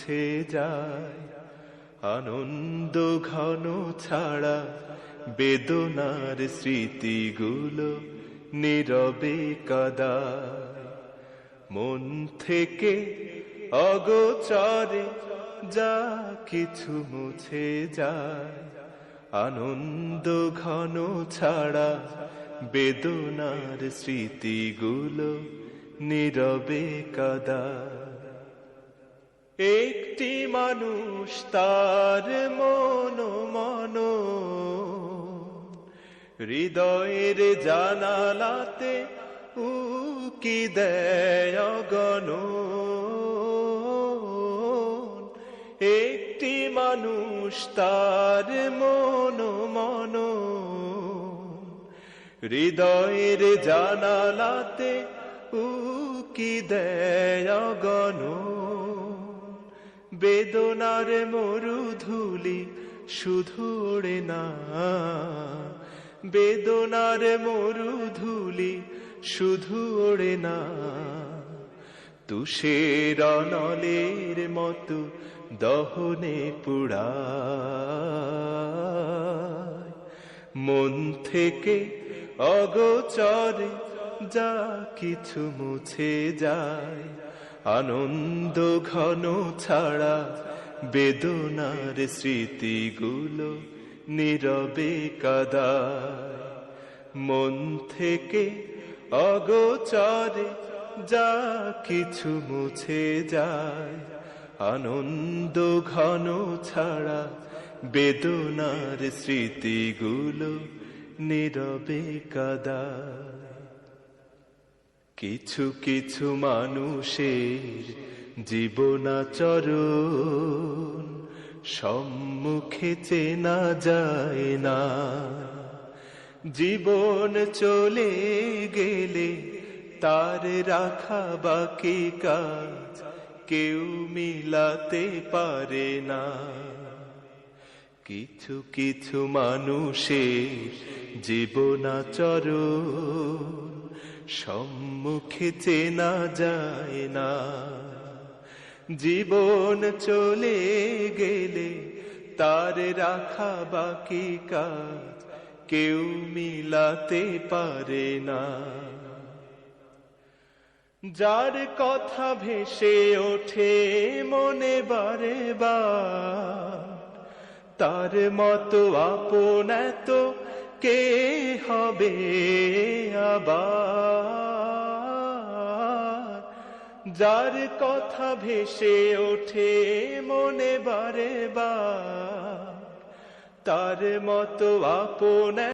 মুছে যায়, আনন্দ ঘন ছাড়া বেদনার স্মৃতিগুলো নীরবে কাদায়। মন থেকে অগোচরে যা কিছু মুছে যায়, আনন্দ ঘন ছাড়া বেদনার স্মৃতিগুলো নীরবে কাদায়। একটি মানুষ তার মন হৃদয়ের জানালাতে উকি দেয় অগণন। একটি মানুষ তার মন হৃদয়ের জানালাতে উকি দেয় অগণন। বেদনার মরুধুলি শুধু ওড়ে না, বেদনার মরুধুলি শুধু ওড়ে না, তুষের অনলের মতো দহনে পুড়ায়। মন থেকে অগোচরে যা কিছু মুছে যায়, আনন্দ ঘন ছাড়া বেদনার স্মৃতিগুলো নীরবে কাদায়। মন থেকে অগোচরে যা কিছু মুছে যায়, আনন্দ ঘন ছাড়া বেদনার স্মৃতিগুলো নীরবে কাদায়। কিছু কিছু মানুষের জীবনাচরণ সম্মুখে চেনা যায় না, জীবন চলে গেলে তার রাখা বাকি কাজ কেউ মিলাতে পারে না। কিছু কিছু মানুষের জীবনাচরণ সম্মুখে চেনা যায় না, জীবন চলে গেলে তার রাখা বাকি কাজ কেউ মিলাতে পারে না। যার কথা ভেসে ওঠে মনে বারে বার, তার মতো আপন এত কে হবে আবার। যার কথা ভেসে ওঠে মনে বারে বার, তার মতো আপন